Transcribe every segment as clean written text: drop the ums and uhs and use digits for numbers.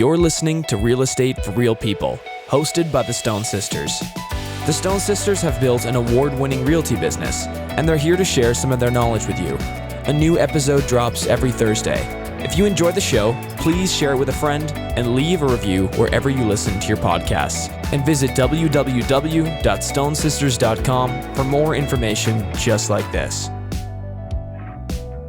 You're listening to Real Estate for Real People, hosted by the Stone Sisters. The Stone Sisters have built an award-winning realty business, and they're here to share some of their knowledge with you. A new episode drops every Thursday. If you enjoy the show, please share it with a friend and leave a review wherever you listen to your podcasts. And visit www.stonesisters.com for more information just like this.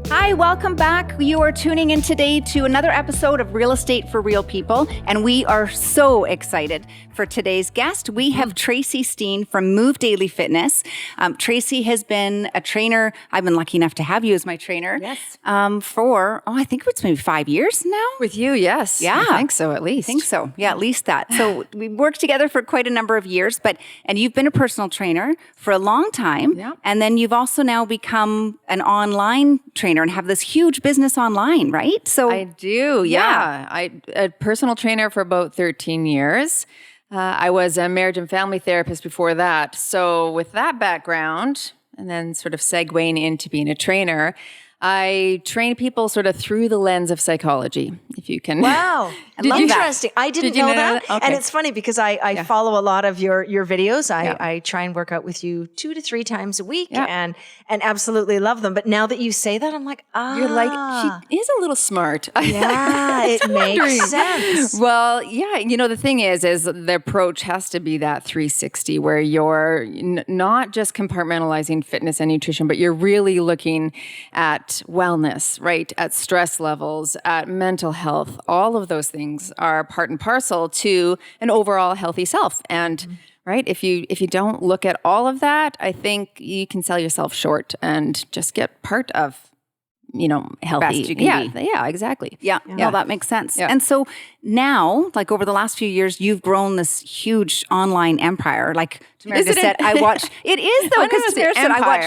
Hi, welcome back. You are tuning in today to another episode of Real Estate for Real People, and we are so excited for today's guest. We have Tracy Steen from Move Daily Fitness. Tracy has been a trainer. I've been lucky enough to have you as my trainer. Yes. For, I think it's maybe 5 years now. With you, yes. Yeah. I think so, at least. I think so. Yeah, at least that. So we worked together for quite a number of years, and you've been a personal trainer for a long time. Yeah. And then you've also now become an online trainer and have this huge business online, right? So I do, yeah. I'm a personal trainer for about 13 years. I was a marriage and family therapist before that. So with that background, and then sort of segueing into being a trainer, I train people sort of through the lens of psychology, if you can. Wow. Interesting. I didn't know that. Okay. And it's funny because I follow a lot of your videos. I try and work out with you 2 to 3 times a week and absolutely love them. But now that you say that, I'm like, You're like, she is a little smart. Yeah, it makes sense. Well, yeah, the thing is the approach has to be that 360 where you're not just compartmentalizing fitness and nutrition, but you're really looking at wellness, right? At stress levels, at mental health. All of those things are part and parcel to an overall healthy self. And right, if you don't look at all of that, I think you can sell yourself short and just get part of healthy. Best you can be. Yeah, exactly. Yeah, no, that makes sense. Yeah. And so now, like over the last few years, you've grown this huge online empire. Like Tamara just said, I watch. It is though, because Tamara said, I watch.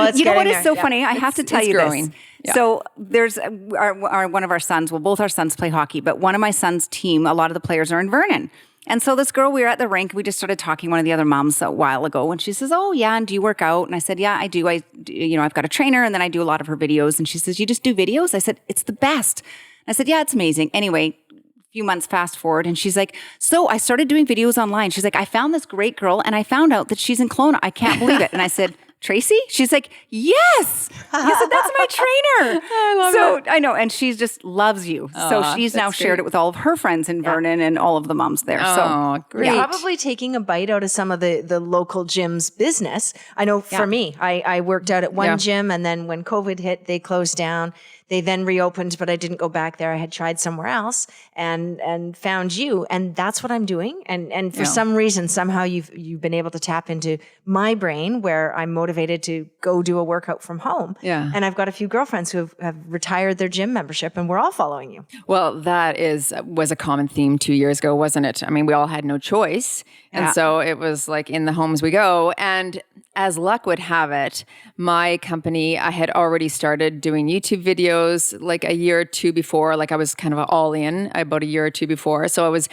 It's you know what getting is so there. funny? I have to tell you growing. this. Yeah. So there's one of our sons. Well, both our sons play hockey, but one of my son's team, a lot of the players are in Vernon. And so this girl, we were at the rink. We just started talking. One of the other moms a while ago, and she says, "Oh yeah, and do you work out?" And I said, "Yeah, I do. I've got a trainer, and then I do a lot of her videos." And she says, "You just do videos?" I said, "It's the best." I said, "Yeah, it's amazing." Anyway, a few months fast forward, and she's like, "So I started doing videos online." She's like, "I found this great girl, and I found out that she's in Kelowna. I can't believe it." And I said, "Tracy?" She's like, "Yes." I said, "That's my trainer." I love it. I know. And she just loves you. So she's now shared it with all of her friends in Vernon and all of the moms there. So great. Probably taking a bite out of some of the local gyms business. I know for me, I worked out at one gym, and then when COVID hit, they closed down. They then reopened, but I didn't go back there. I had tried somewhere else and found you. And that's what I'm doing. And for some reason, somehow you've been able to tap into my brain where I'm motivated to go do a workout from home. Yeah. And I've got a few girlfriends who have retired their gym membership, and we're all following you. Well, that was a common theme 2 years ago, wasn't it? I mean, we all had no choice. And so it was like in the homes we go. And as luck would have it, my company, I had already started doing YouTube videos like a year or two before. Like I was kind of all in about a year or two before. So I was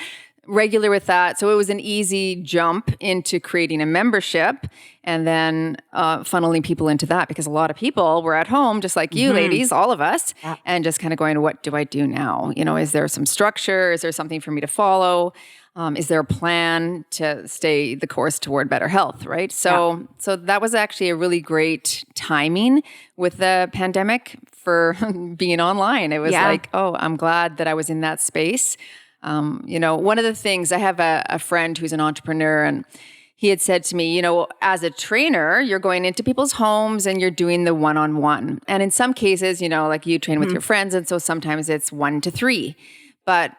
regular with that. So it was an easy jump into creating a membership and then funneling people into that, because a lot of people were at home, just like you ladies, all of us, and just kind of going, what do I do now? Is there some structure? Is there something for me to follow? Is there a plan to stay the course toward better health, right? So that was actually a really great timing with the pandemic for being online. It was like, oh, I'm glad that I was in that space. One of the things, I have a friend who's an entrepreneur, and he had said to me, as a trainer, you're going into people's homes and you're doing the one-on-one. And in some cases, like you train with your friends, and so sometimes it's 1 to 3. But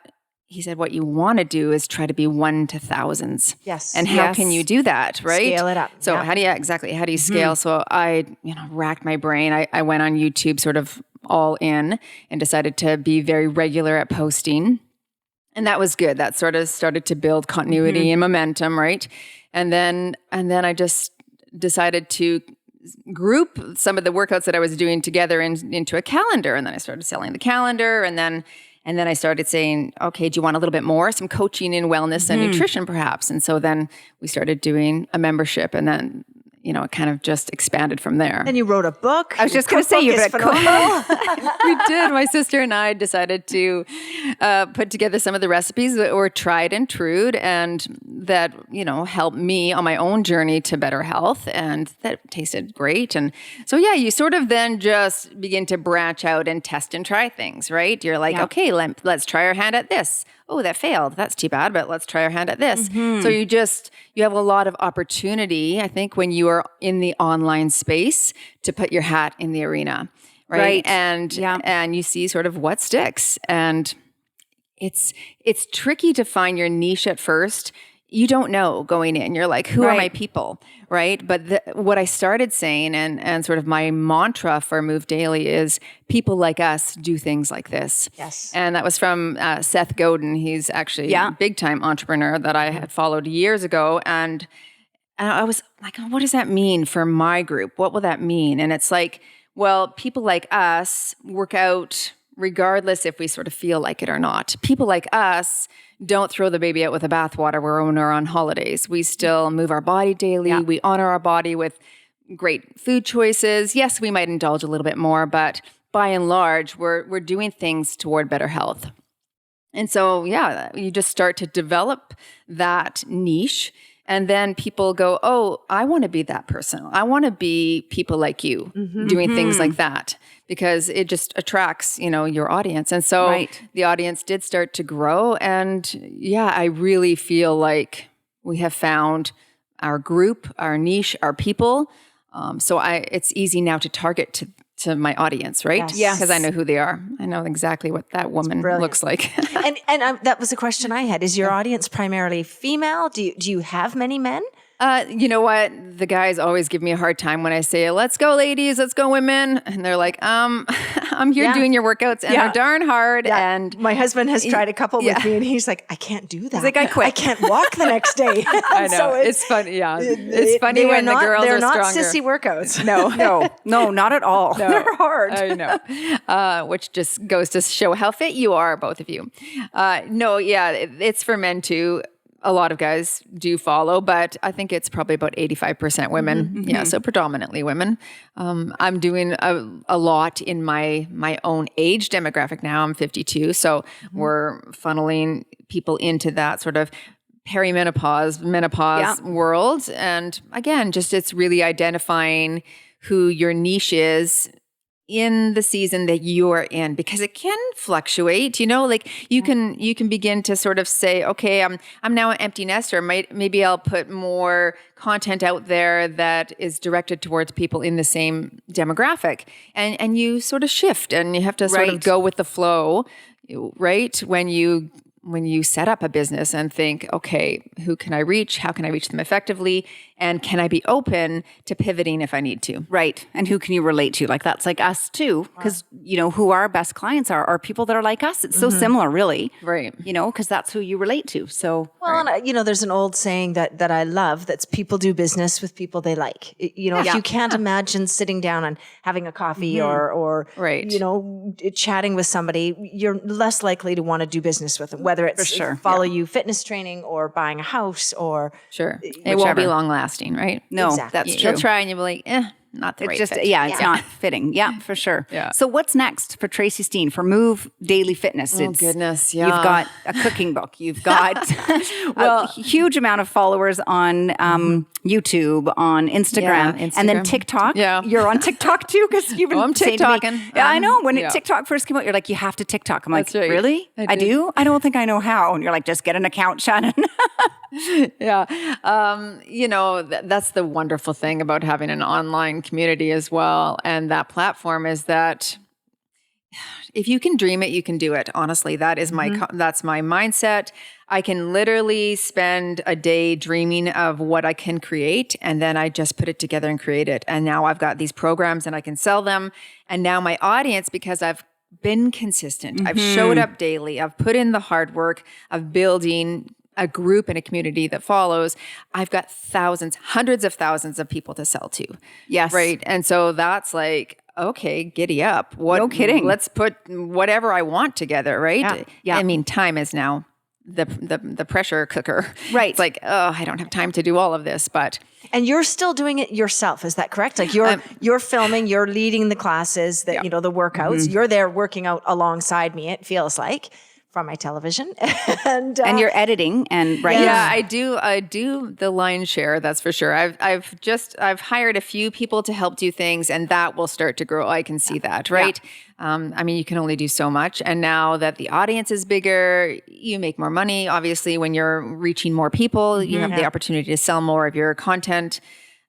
he said, what you want to do is try to be 1 to thousands. Yes. And how can you do that, right? Scale it up. So how do you scale? So I, racked my brain. I went on YouTube sort of all in and decided to be very regular at posting. And that was good. That sort of started to build continuity and momentum, right? And then I just decided to group some of the workouts that I was doing together into a calendar. And then I started selling the calendar, and then I started saying, okay, do you want a little bit more? Some coaching in wellness and nutrition perhaps. And so then we started doing a membership, and then it kind of just expanded from there. And you wrote a book. I was just going to say, you read a cookbook. We did. My sister and I decided to put together some of the recipes that were tried and true and that, helped me on my own journey to better health, and that tasted great. And so, you sort of then just begin to branch out and test and try things, right? You're like, okay, let's try our hand at this. Oh, that failed. That's too bad, but let's try our hand at this. So you have a lot of opportunity, I think, when you are in the online space to put your hat in the arena, right? And you see sort of what sticks. And it's tricky to find your niche at first. You don't know going in. You're like, who are my people, right? But what I started saying and sort of my mantra for Move Daily is people like us do things like this. Yes. And that was from Seth Godin. He's actually a big-time entrepreneur that I had followed years ago. And I was like, what does that mean for my group? What will that mean? And it's like, well, people like us work out regardless if we sort of feel like it or not. People like us don't throw the baby out with the bathwater when we're on holidays. We still move our body daily. Yeah. We honor our body with great food choices. Yes, we might indulge a little bit more, but by and large, we're doing things toward better health. And so, you just start to develop that niche. And then people go, oh, I want to be that person. I want to be people like you doing things like that, because it just attracts, your audience. And so the audience did start to grow. And I really feel like we have found our group, our niche, our people. So it's easy now to target to my audience, right? Yes. Because I know who they are. I know exactly what that woman looks like. and that was a question I had. Is your audience primarily female? Do you have many men? You know what? The guys always give me a hard time when I say, let's go ladies, let's go women. And they're like, I'm here doing your workouts and they're darn hard. Yeah. And my husband has tried a couple with me and he's like, I can't do that. He's like, I quit. I can't walk the next day. I know. So it's funny. Yeah. It's funny when the girls are stronger. They're not sissy workouts. No, not at all. No. They're hard. I know. Which just goes to show how fit you are, both of you. It's for men too. A lot of guys do follow, but I think it's probably about 85% women. Yeah, so predominantly women. I'm doing a lot in my own age demographic now. I'm 52, so we're funneling people into that sort of menopause world. And again, just it's really identifying who your niche is in the season that you are in, because it can fluctuate, like you can begin to sort of say, okay, I'm now an empty nester. Maybe I'll put more content out there that is directed towards people in the same demographic, and you sort of shift and you have to sort of go with the flow, right? When you set up a business and think, okay, who can I reach? How can I reach them effectively? And can I be open to pivoting if I need to? Right. And who can you relate to? Like that's like us too. Because, who our best clients are people that are like us. It's so similar, really. Right. Because that's who you relate to. So, well, and, there's an old saying that I love, that's people do business with people they like. If you can't imagine sitting down and having a coffee or chatting with somebody, you're less likely to want to do business with them, whether it's follow you fitness training or buying a house or it won't be long lasting, right? No, exactly. That's true. You'll try and you'll be like, not the right fit. It's not fitting. Yeah, for sure. Yeah. So what's next for Tracy Steen for Move Daily Fitness? Oh, goodness, yeah. You've got a cooking book. You've got a huge amount of followers on YouTube, on Instagram, and then TikTok. Yeah. You're on TikTok too? Because you've been I'm TikToking. Yeah, I know. When TikTok first came out, you're like, you have to TikTok. I'm like, That's right. Really? I do? I don't think I know how. And you're like, just get an account, Shannon. Yeah. That's the wonderful thing about having an online community as well. And that platform is that if you can dream it, you can do it. Honestly, that is that's my mindset. I can literally spend a day dreaming of what I can create, and then I just put it together and create it. And now I've got these programs and I can sell them. And now my audience, because I've been consistent, I've showed up daily, I've put in the hard work of building a group and a community that follows, I've got hundreds of thousands of people to sell to. Yes. Right. And so that's like, okay, giddy up. No kidding. Let's put whatever I want together, right? Yeah. I mean, time is now the pressure cooker. Right. It's like, oh, I don't have time to do all of this, but. And you're still doing it yourself. Is that correct? Like you're filming, you're leading the classes that, the workouts, you're there working out alongside me. It feels like from my television and you're editing and right. Yeah, I do the lion's share. That's for sure. I've hired a few people to help do things, and that will start to grow. I can see that, right? Yeah. You can only do so much. And now that the audience is bigger, you make more money. Obviously, when you're reaching more people, you have the opportunity to sell more of your content.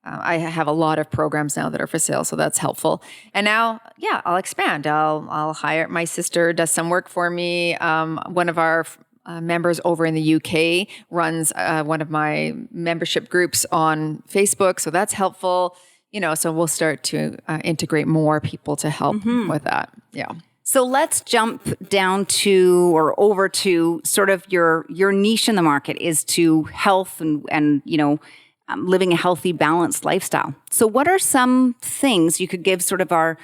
I have a lot of programs now that are for sale, so that's helpful. And now, I'll expand. I'll hire, my sister does some work for me. One of our members over in the UK runs one of my membership groups on Facebook, so that's helpful. So we'll start to integrate more people to help with that. Yeah. So let's jump down to or over to sort of your niche in the market is to health and living a healthy, balanced lifestyle. So what are some things you could give sort of our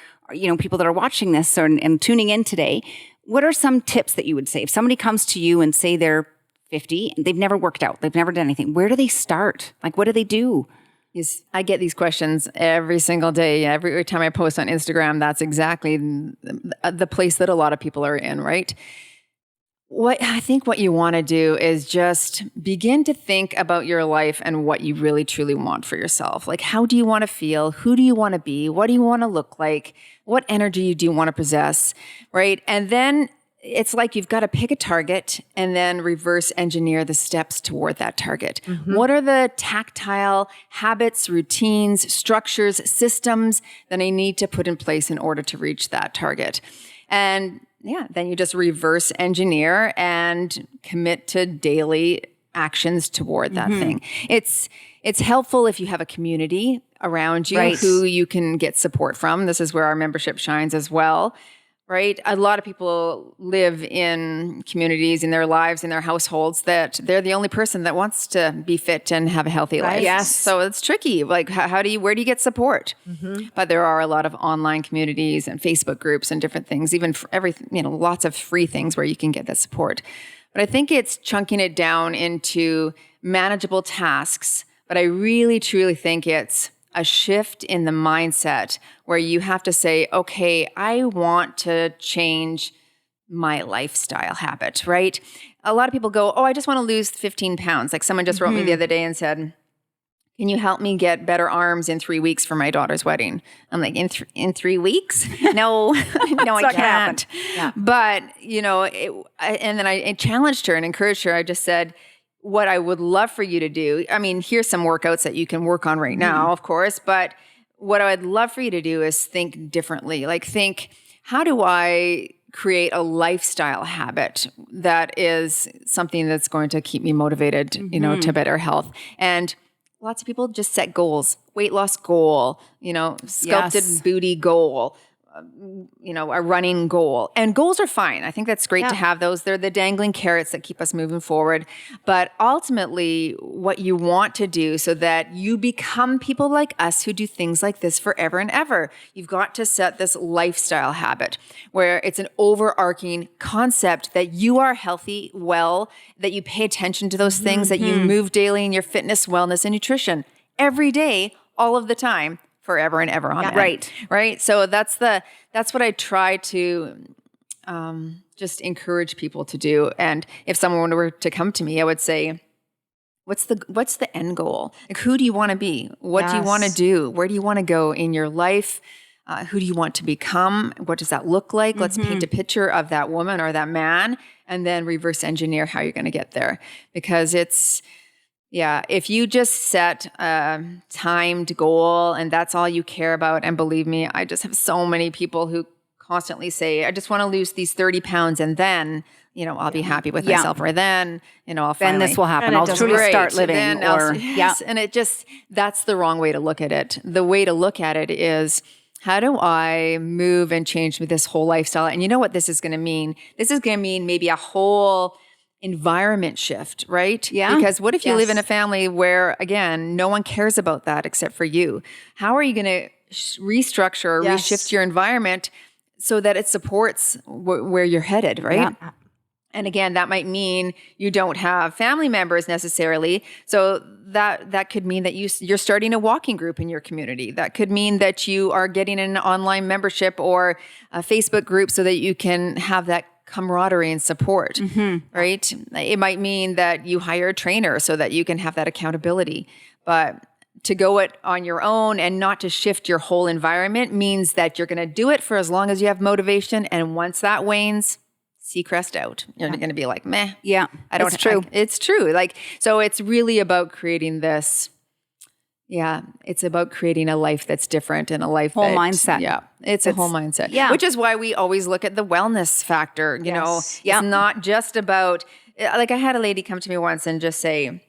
people that are watching this and tuning in today? What are some tips that you would say? If somebody comes to you and say they're 50 and they've never worked out, they've never done anything, where do they start? Like, what do they do? Yes, I get these questions every single day. Every time I post on Instagram, that's exactly the place that a lot of people are in, right? What you want to do is just begin to think about your life and what you really truly want for yourself. Like, how do you want to feel? Who do you want to be? What do you want to look like? What energy do you want to possess? Right? And then it's like you've got to pick a target and then reverse engineer the steps toward that target. What are the tactile habits, routines, structures, systems that I need to put in place in order to reach that target? And then you just reverse engineer and commit to daily actions toward that thing. It's helpful if you have a community around you who you can get support from. This is where our membership shines as well, right? A lot of people live in communities in their lives, in their households, that they're the only person that wants to be fit and have a healthy life. Yes. So it's tricky. Like, where do you get support? But there are a lot of online communities and Facebook groups and different things, even for everything, lots of free things where you can get that support. But I think it's chunking it down into manageable tasks. But I really, truly think it's a shift in the mindset where you have to say, okay, I want to change my lifestyle habit, right? A lot of people go, I just want to lose 15 pounds. Like someone just wrote me the other day and said, can you help me get better arms in 3 weeks for my daughter's wedding? I'm like, in 3 weeks? No, I can't. Yeah. But, and then I challenged her and encouraged her. I just said, what I would love for you to do, here's some workouts that you can work on right now, of course, but what I would love for you to do is think differently. Like think, how do I create a lifestyle habit that is something that's going to keep me motivated, to better health? And lots of people just set goals, weight loss goal, sculpted booty goal, a running goal. And goals are fine. I think that's great to have those. They're the dangling carrots that keep us moving forward. But ultimately, what you want to do so that you become people like us who do things like this forever and ever, you've got to set this lifestyle habit where it's an overarching concept that you are healthy, well, that you pay attention to those things, that you move daily in your fitness, wellness, and nutrition every day, all of the time, forever and ever on it. Right. So that's what I try to just encourage people to do. And if someone were to come to me, I would say, what's the end goal? Like, who do you want to be? What do you want to do? Where do you want to go in your life? Who do you want to become? What does that look like? Let's paint a picture of that woman or that man, and then reverse engineer how you're going to get there. Because if you just set a timed goal and that's all you care about, and believe me, I just have so many people who constantly say, I just want to lose these 30 pounds and then, I'll be happy with myself, or then, I'll finally. Then this will happen. I'll truly start living. And that's the wrong way to look at it. The way to look at it is, how do I move and change this whole lifestyle? And you know what this is going to mean? This is going to mean maybe a whole environment shift, right? Yeah. Because what if you live in a family where, again, no one cares about that except for you? How are you going to restructure or reshift your environment so that it supports where you're headed, right? Yeah. And again, that might mean you don't have family members necessarily. So that could mean that you're starting a walking group in your community. That could mean that you are getting an online membership or a Facebook group so that you can have that camaraderie and support, right? It might mean that you hire a trainer so that you can have that accountability. But to go it on your own and not to shift your whole environment means that you're going to do it for as long as you have motivation. And once that wanes, Seacrest out. You're going to be like, meh. Yeah, it's true. It's true. Like, so it's really about creating this. Yeah, it's about creating a life that's different and a life whole mindset. Yeah, it's a whole mindset. Yeah, which is why we always look at the wellness factor. You know, it's not just about. Like I had a lady come to me once and just say,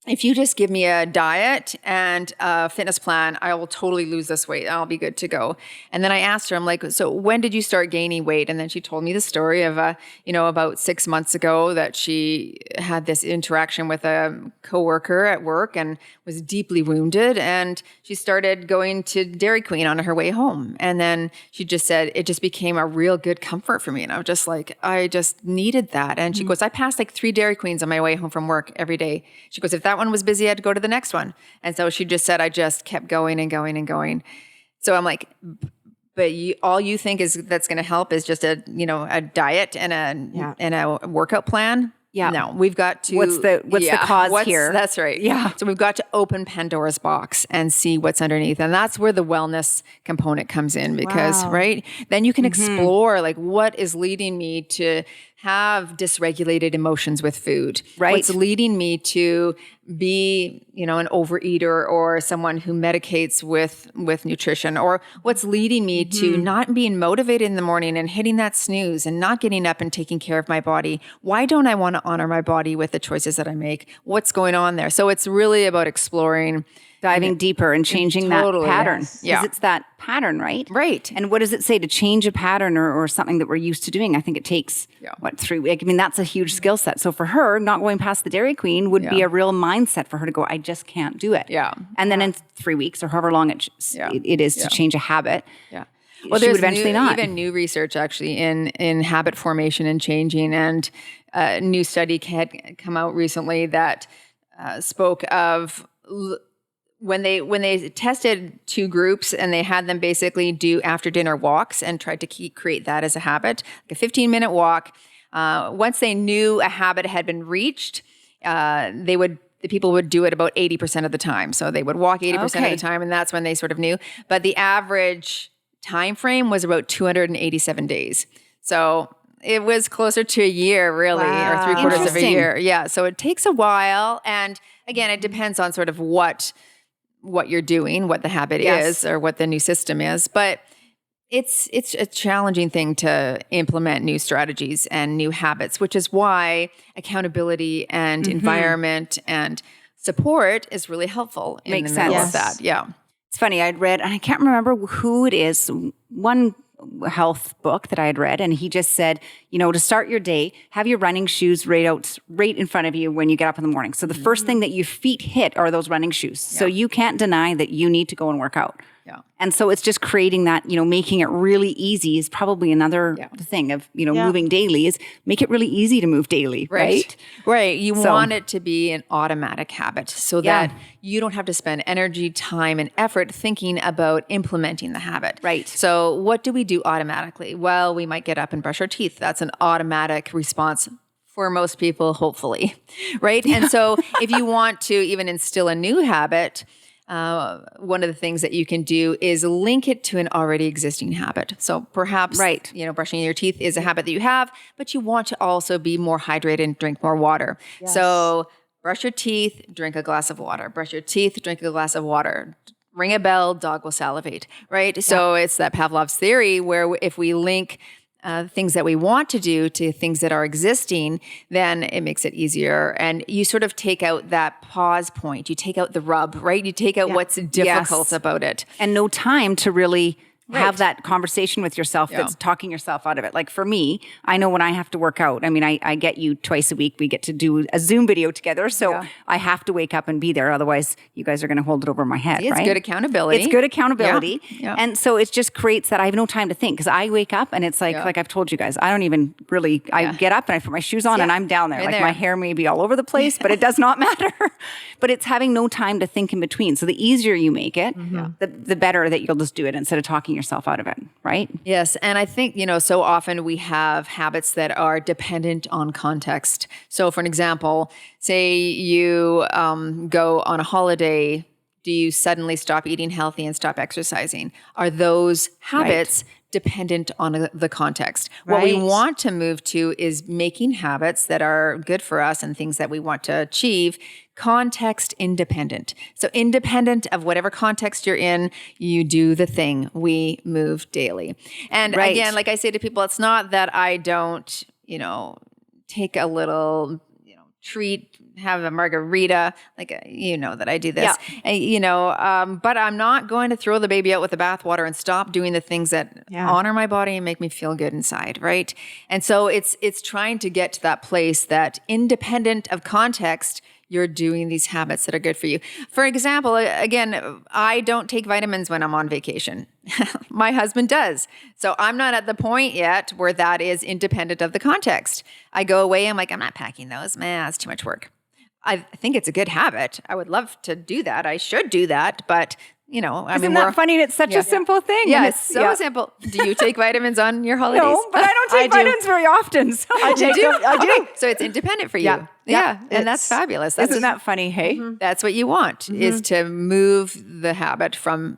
if you just give me a diet and a fitness plan, I will totally lose this weight. I'll be good to go. And then I asked her, I'm like, so when did you start gaining weight? And then she told me the story of, about 6 months ago that she had this interaction with a coworker at work and was deeply wounded. And she started going to Dairy Queen on her way home. And then she just said, it just became a real good comfort for me. And I was just like, I just needed that. And she goes, I passed like 3 Dairy Queens on my way home from work every day. She goes, if that one was busy, I had to go to the next one. And so she just said, I just kept going and going and going. So I'm like, but all you think is that's going to help is just a diet and a workout plan. Yeah. No, we've got to. What's the cause here? That's right. Yeah. So we've got to open Pandora's box and see what's underneath. And that's where the wellness component comes in because, right? Then you can explore like what is leading me to have dysregulated emotions with food. Right. What's leading me to be, an overeater or someone who medicates with nutrition, or what's leading me to not being motivated in the morning and hitting that snooze and not getting up and taking care of my body. Why don't I want to honor my body with the choices that I make? What's going on there? So it's really about exploring, diving deeper and changing that pattern. Yes. Because it's that pattern, right? Right. And what does it say to change a pattern or something that we're used to doing? I think it takes, 3 weeks? I mean, that's a huge skill set. So for her, not going past the Dairy Queen would be a real mindset for her to go, I just can't do it. Yeah. And then in 3 weeks or however long it is to change a habit. Yeah. Well, she there's would eventually not. Even new research actually in habit formation and changing, and a new study had come out recently that spoke of when they tested 2 groups and they had them basically do after dinner walks and tried to create that as a habit, like a 15-minute walk. Once they knew a habit had been reached, the people would do it about 80% of the time. So they would walk 80% of the time, and that's when they sort of knew. But the average time frame was about 287 days. So it was closer to a year, really, or 3/4 of a year. Yeah. So it takes a while, and again, it depends on sort of what you're doing, what the habit is, or what the new system is. But it's a challenging thing to implement new strategies and new habits, which is why accountability and environment and support is really helpful in Makes the middle sense. of that. Yeah. It's funny, I'd read, and I can't remember who it is, one health book that I had read, and he just said, to start your day, have your running shoes right in front of you when you get up in the morning. So the first thing that your feet hit are those running shoes. So you can't deny that you need to go and work out. Yeah. And so it's just creating that, making it really easy is probably another thing of, moving daily is make it really easy to move daily, right? Right. You want it to be an automatic habit so that you don't have to spend energy, time, and effort thinking about implementing the habit. Right. So what do we do automatically? Well, we might get up and brush our teeth. That's an automatic response for most people, hopefully, right? And so if you want to even instill a new habit, one of the things that you can do is link it to an already existing habit. So perhaps, brushing your teeth is a habit that you have, but you want to also be more hydrated and drink more water. Yes. So brush your teeth, drink a glass of water. Brush your teeth, drink a glass of water. Ring a bell, dog will salivate, right? Yeah. So it's that Pavlov's theory where if we link things that we want to do to things that are existing, then it makes it easier. And you sort of take out that pause point. You take out the rub, right? You take out what's difficult about it. And no time to really have that conversation with yourself that's talking yourself out of it. Like for me, I know when I have to work out, I mean, I get you twice a week. We get to do a Zoom video together. So I have to wake up and be there. Otherwise, you guys are going to hold it over my head, It's right? good accountability. It's good accountability. Yeah. And so it just creates that I have no time to think because I wake up and it's like I've told you guys, I don't even really, I get up and I put my shoes on and I'm down there. Right like there. my hair may be all over the place, but it does not matter. But it's having no time to think in between. So the easier you make it, the better that you'll just do it instead of talking yourself out of it, right? Yes. And I think, so often we have habits that are dependent on context. So for an example, say you go on a holiday, do you suddenly stop eating healthy and stop exercising? Are those habits dependent on the context? What we want to move to is making habits that are good for us and things that we want to achieve context independent. So independent of whatever context you're in, you do the thing. We move daily. And again, like I say to people, it's not that I don't, take a little, treat, have a margarita, like, that I do this, but I'm not going to throw the baby out with the bathwater and stop doing the things that honor my body and make me feel good inside. Right. And so it's trying to get to that place that independent of context, you're doing these habits that are good for you. For example, again, I don't take vitamins when I'm on vacation. My husband does. So I'm not at the point yet where that is independent of the context. I go away, I'm like, I'm not packing those. Man, that's too much work. I think it's a good habit. I would love to do that. I should do that. But, Isn't that funny? And it's such a simple thing. Yeah, and it's so simple. Do you take vitamins on your holidays? No, but I don't take vitamins very often. So I take them. I do. Okay, so it's independent for you. Yeah. And that's fabulous. Isn't that funny? Hey, That's what you want is to move the habit from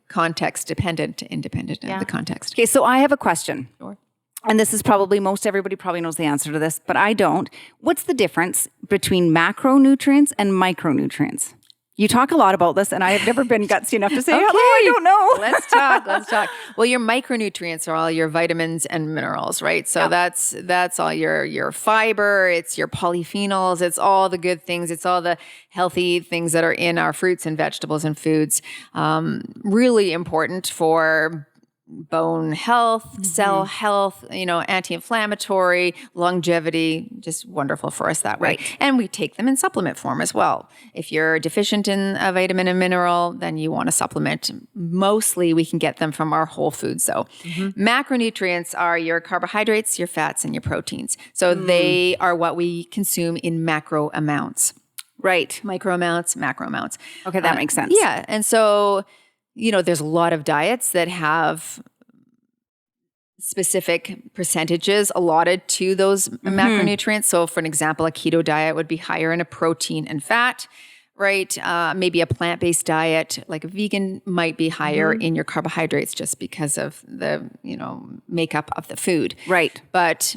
context dependent to independent of the context. Okay, so I have a question. Sure. And this is everybody probably knows the answer to this, but I don't. What's the difference between macronutrients and micronutrients? You talk a lot about this, and I have never been gutsy enough to say, hello, I don't know. Let's talk. Well, your micronutrients are all your vitamins and minerals, right? So that's all your fiber, it's your polyphenols, it's all the good things, it's all the healthy things that are in our fruits and vegetables and foods. Really important for bone health, cell health, anti-inflammatory, longevity, just wonderful for us that way. Right. And we take them in supplement form as well. If you're deficient in a vitamin and mineral, then you want to supplement. Mostly we can get them from our whole foods though. Macronutrients are your carbohydrates, your fats, and your proteins. So they are what we consume in macro amounts. Right. Micro amounts, macro amounts. Okay, that makes sense. Yeah. And so there's a lot of diets that have specific percentages allotted to those macronutrients. So for an example, a keto diet would be higher in a protein and fat, right? Maybe a plant-based diet, like a vegan, might be higher in your carbohydrates just because of the, makeup of the food. Right. But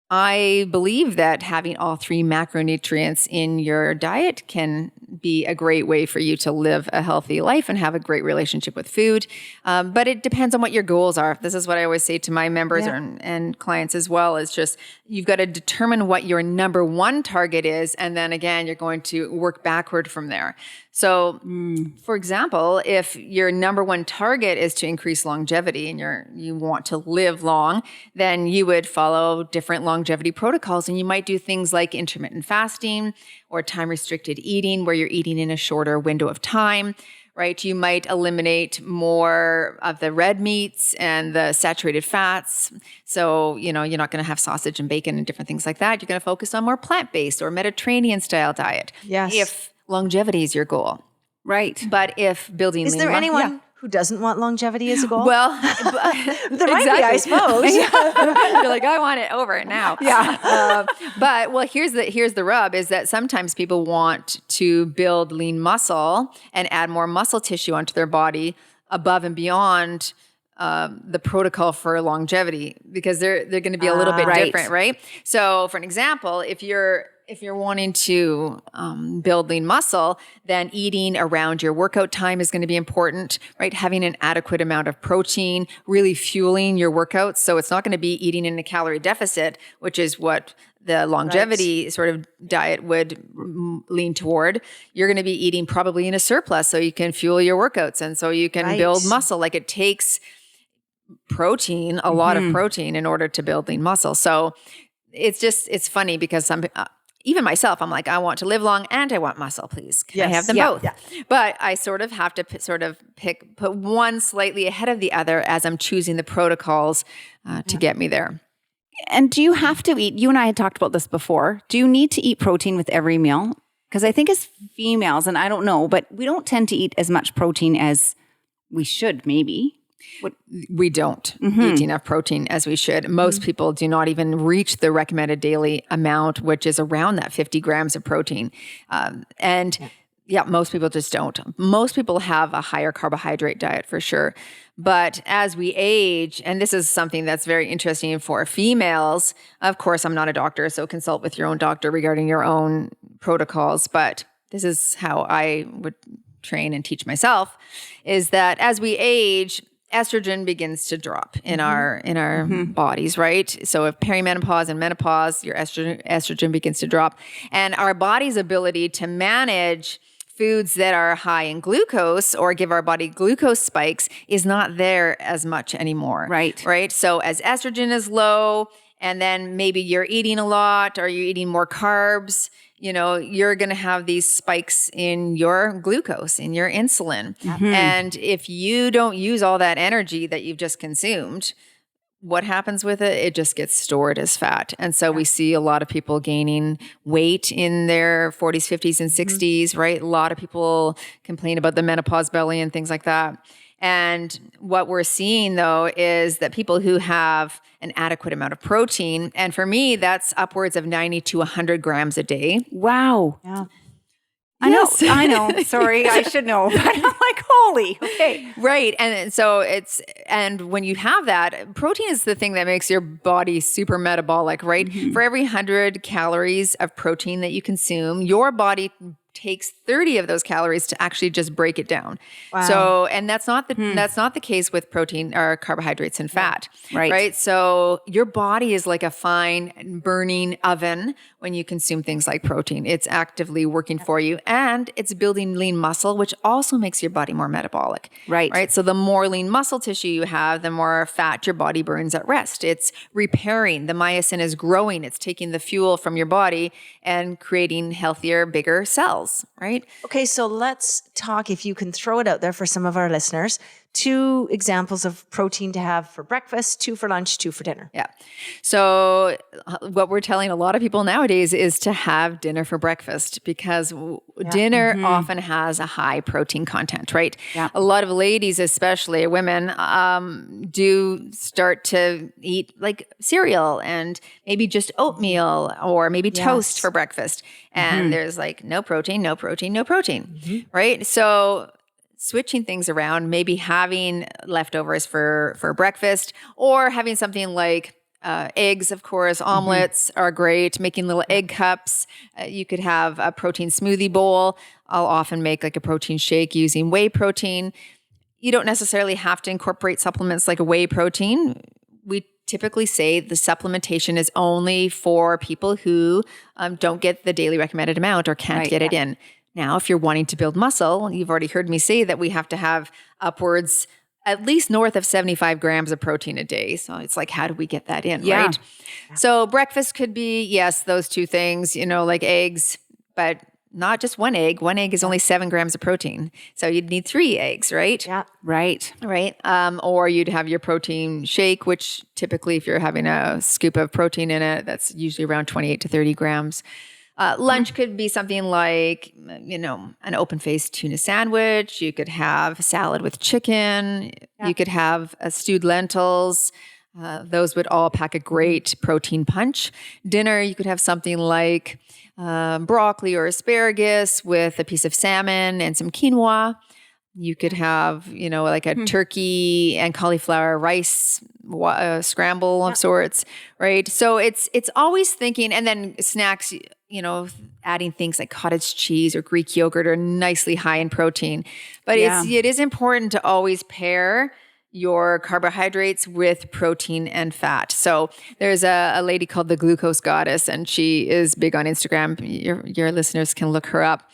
I believe that having all three macronutrients in your diet can be a great way for you to live a healthy life and have a great relationship with food. But it depends on what your goals are. This is what I always say to my members and clients as well, is just you've got to determine what your number one target is. And then again, you're going to work backward from there. So for example, if your number one target is to increase longevity and you want to live long, then you would follow different longevity protocols. And you might do things like intermittent fasting or time-restricted eating, where you're eating in a shorter window of time, right? You might eliminate more of the red meats and the saturated fats. So, you're not going to have sausage and bacon and different things like that. You're going to focus on more plant-based or Mediterranean-style diet. Yes. If longevity is your goal. Right. But if building... Is there anyone who doesn't want longevity as a goal? Well, there might be, I suppose. You're like, I want it over now. Yeah. But here's the rub, is that sometimes people want to build lean muscle and add more muscle tissue onto their body above and beyond the protocol for longevity, because they're going to be a little bit different, right? So for an example, if you're wanting to build lean muscle, then eating around your workout time is going to be important, right? Having an adequate amount of protein, really fueling your workouts. So it's not going to be eating in a calorie deficit, which is what the longevity sort of diet would lean toward, you're going to be eating probably in a surplus so you can fuel your workouts and so you can build muscle. Like it takes protein, a lot of protein in order to build lean muscle. So it's funny because even myself, I'm like, I want to live long and I want muscle, please. Can I have them both? Yeah. But I sort of have to put one slightly ahead of the other as I'm choosing the protocols to get me there. And do you have to eat, you and I had talked about this before, do you need to eat protein with every meal? Because I think as females, and I don't know, but we don't tend to eat as much protein as we should maybe. We don't eat enough protein as we should. Most people do not even reach the recommended daily amount, which is around that 50 grams of protein. Most people just don't. Most people have a higher carbohydrate diet for sure. But as we age, and this is something that's very interesting for females, of course, I'm not a doctor, so consult with your own doctor regarding your own protocols. But this is how I would train and teach myself, is that as we age, estrogen begins to drop in our bodies, right? So if perimenopause and menopause, your estrogen begins to drop, and our body's ability to manage foods that are high in glucose or give our body glucose spikes is not there as much anymore. Right. So as estrogen is low, and then maybe you're eating a lot or you're eating more carbs, you're going to have these spikes in your glucose, in your insulin. And if you don't use all that energy that you've just consumed, what happens with it? It just gets stored as fat. And so we see a lot of people gaining weight in their 40s, 50s, and 60s, right? A lot of people complain about the menopause belly and things like that. And what we're seeing though is that people who have an adequate amount of protein, and for me, that's upwards of 90 to 100 grams a day. Wow. Yeah. I know. Sorry, I should know. But I'm like, holy, okay. Right. And so and when you have that, protein is the thing that makes your body super metabolic, right? For every 100 calories of protein that you consume, your body takes 30 of those calories to actually just break it down. Wow. So, and that's not the case with protein or carbohydrates and fat, right? So your body is like a fine burning oven when you consume things like protein. It's actively working for you, and it's building lean muscle, which also makes your body more metabolic. Right. So the more lean muscle tissue you have, the more fat your body burns at rest. It's repairing. The myosin is growing. It's taking the fuel from your body and creating healthier, bigger cells, right? Okay, so let's talk, if you can throw it out there for some of our listeners, 2 examples of protein to have for breakfast, 2 for lunch, 2 for dinner. Yeah. So what we're telling a lot of people nowadays is to have dinner for breakfast, because dinner often has a high protein content, right? Yeah. A lot of ladies, especially women, do start to eat like cereal and maybe just oatmeal or maybe toast for breakfast. And there's like no protein, right? So switching things around, maybe having leftovers for breakfast, or having something like eggs, of course. Omelets are great. Making little egg cups. You could have a protein smoothie bowl. I'll often make like a protein shake using whey protein. You don't necessarily have to incorporate supplements like a whey protein. We typically say the supplementation is only for people who don't get the daily recommended amount or can't get it in. Now, if you're wanting to build muscle, you've already heard me say that we have to have upwards, at least north of 75 grams of protein a day. So it's like, how do we get that in, right? So breakfast could be, yes, those 2 things, like eggs, but not just 1 egg. 1 egg is only 7 grams of protein. So you'd need 3 eggs, right? Yeah. Right. Or you'd have your protein shake, which typically if you're having a scoop of protein in it, that's usually around 28 to 30 grams. Lunch could be something like, an open-faced tuna sandwich. You could have salad with chicken. You could have stewed lentils. Those would all pack a great protein punch. Dinner, you could have something like broccoli or asparagus with a piece of salmon and some quinoa. You could have, like a turkey and cauliflower rice scramble of sorts, right? So it's always thinking, and then snacks, adding things like cottage cheese or Greek yogurt are nicely high in protein. But it is important to always pair your carbohydrates with protein and fat. So there's a lady called the Glucose Goddess, and she is big on Instagram. Your listeners can look her up.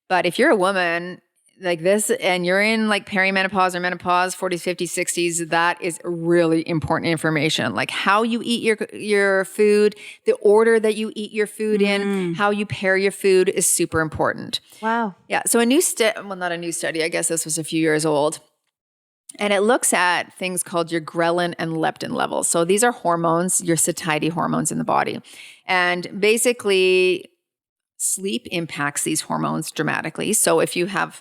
But if you're a woman like this and you're in like perimenopause or menopause, 40s, 50s, 60s, that is really important information. Like how you eat your food, the order that you eat your food in, how you pair your food is super important. Wow. Yeah. So a new not a new study, I guess this was a few years old. And it looks at things called your ghrelin and leptin levels. So these are hormones, your satiety hormones in the body. And basically, sleep impacts these hormones dramatically. So if you have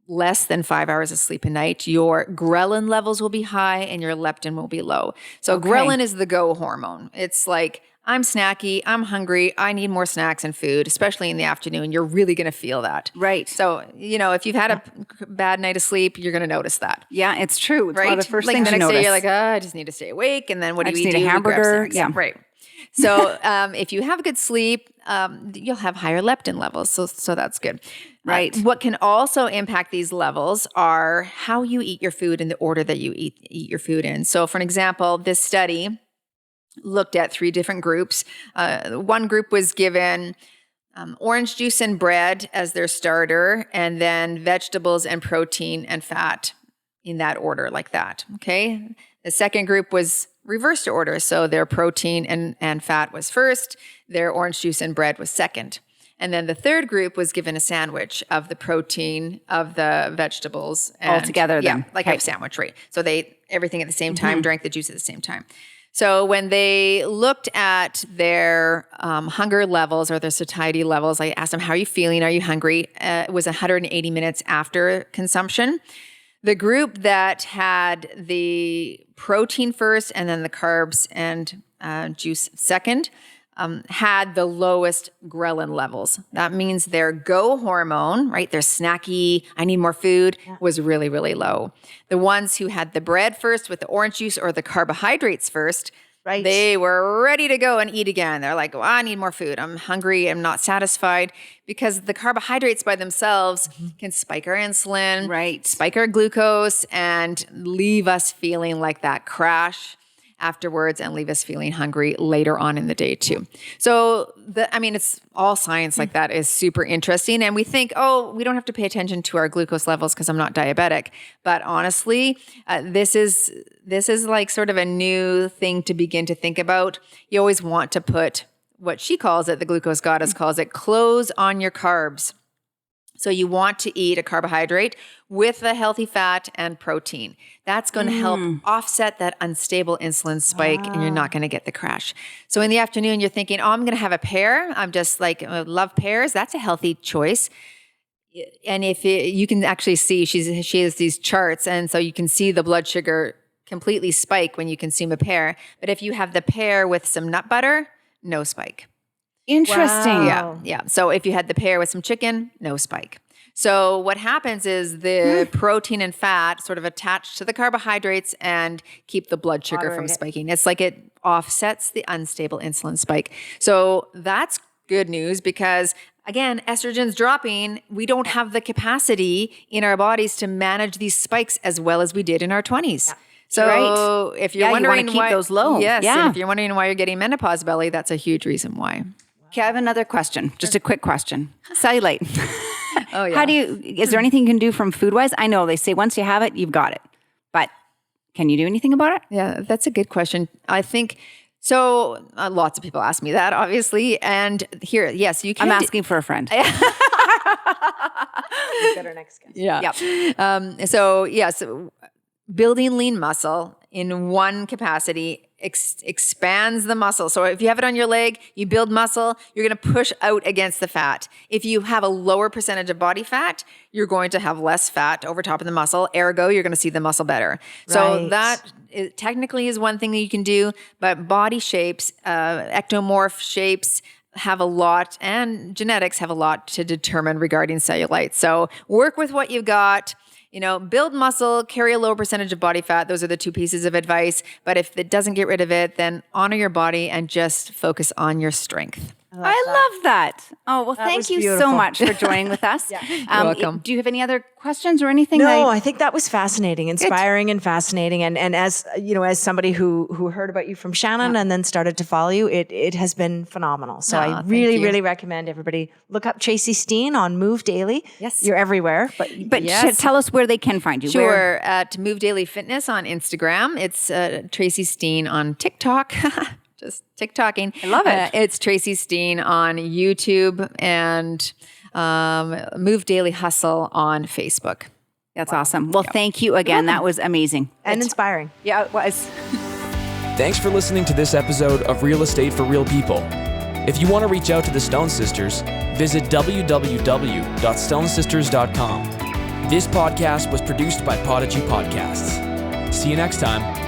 less than 5 hours of sleep a night, your ghrelin levels will be high and your leptin will be low. So ghrelin is the go hormone. It's like, I'm snacky, I'm hungry, I need more snacks and food, especially in the afternoon. You're really going to feel that. Right. So, if you've had a bad night of sleep, you're going to notice that. Yeah, it's true. It's right? one of the first like things the you next notice. day, you're like, I just need to stay awake. And then what do you need do? a hamburger. Yeah, right. So if you have good sleep, you'll have higher leptin levels. So that's good. Right. What can also impact these levels are how you eat your food and the order that you eat your food in. So for an example, this study looked at 3 different groups. One group was given orange juice and bread as their starter, and then vegetables and protein and fat in that order like that. Okay. The second group was reversed order. So their protein and fat was first, their orange juice and bread was second. And then the third group was given a sandwich of the protein, of the vegetables. All together then. Yeah, like a sandwich, right. So they ate everything at the same time, drank the juice at the same time. So when they looked at their hunger levels or their satiety levels, I asked them, how are you feeling? Are you hungry? It was 180 minutes after consumption. The group that had the protein first and then the carbs and juice second had the lowest ghrelin levels. That means their go hormone, right? Their snacky, I need more food, was really, really low. The ones who had the bread first with the orange juice or the carbohydrates first, Right. they were ready to go and eat again. They're like, well, I need more food. I'm hungry. I'm not satisfied, because the carbohydrates by themselves can spike our insulin, Right. spike our glucose, and leave us feeling like that crash afterwards and leave us feeling hungry later on in the day too. So it's all science like that is super interesting. And we think, we don't have to pay attention to our glucose levels because I'm not diabetic. But honestly, this is like sort of a new thing to begin to think about. You always want to put what she calls it, the Glucose Goddess calls it, close on your carbs. So you want to eat a carbohydrate with a healthy fat and protein. That's going to help offset that unstable insulin spike, and you're not going to get the crash. So in the afternoon, you're thinking, I'm going to have a pear. I'm just like, love pears. That's a healthy choice. And you can actually see, she has these charts, and so you can see the blood sugar completely spike when you consume a pear. But if you have the pear with some nut butter, no spike. Interesting. Wow. Yeah. So if you had the pear with some chicken, no spike. So what happens is the protein and fat sort of attach to the carbohydrates and keep the blood sugar from spiking. It's like it offsets the unstable insulin spike. So that's good news because, again, estrogen's dropping. We don't have the capacity in our bodies to manage these spikes as well as we did in our 20s. Yeah. So if you're wondering you want to keep those low. Yes. Yeah. And if you're wondering why you're getting menopause belly, that's a huge reason why. Okay, I have another question. Just a quick question. Cellulite. Oh, yeah. Is there anything you can do from food-wise? I know they say once you have it, you've got it. But can you do anything about it? Yeah, that's a good question. I think, so lots of people ask me that, obviously. And here, yes, you can. I'm asking for a friend. Get our next guest. Yeah. Yep. So building lean muscle in one capacity expands the muscle. So if you have it on your leg, you build muscle, you're going to push out against the fat. If you have a lower percentage of body fat, you're going to have less fat over top of the muscle. Ergo, you're going to see the muscle better. So that technically is one thing that you can do, but body shapes, ectomorph shapes, have a lot, and genetics have a lot to determine regarding cellulite. So work with what you've got. Build muscle, carry a lower percentage of body fat. Those are the 2 pieces of advice. But if it doesn't get rid of it, then honor your body and just focus on your strength. I love that. Oh, well, thank was you beautiful. so much for joining with us. You're welcome. Do you have any other questions or anything? No, I think that was fascinating, inspiring and fascinating. And as as somebody who heard about you from Shannon and then started to follow you, it has been phenomenal. So I really, really recommend everybody look up Tracy Steen on Move Daily. Yes. You're everywhere. But tell us where they can find you. Sure. At Move Daily Fitness on Instagram. It's Tracy Steen on TikTok. Just TikToking. I love it. It's Tracy Steen on YouTube and Move Daily Hustle on Facebook. That's awesome. Well, thank you again. That was amazing. And inspiring. Yeah, it was. Thanks for listening to this episode of Real Estate for Real People. If you want to reach out to the Stone Sisters, visit www.stonesisters.com. This podcast was produced by Podigy Podcasts. See you next time.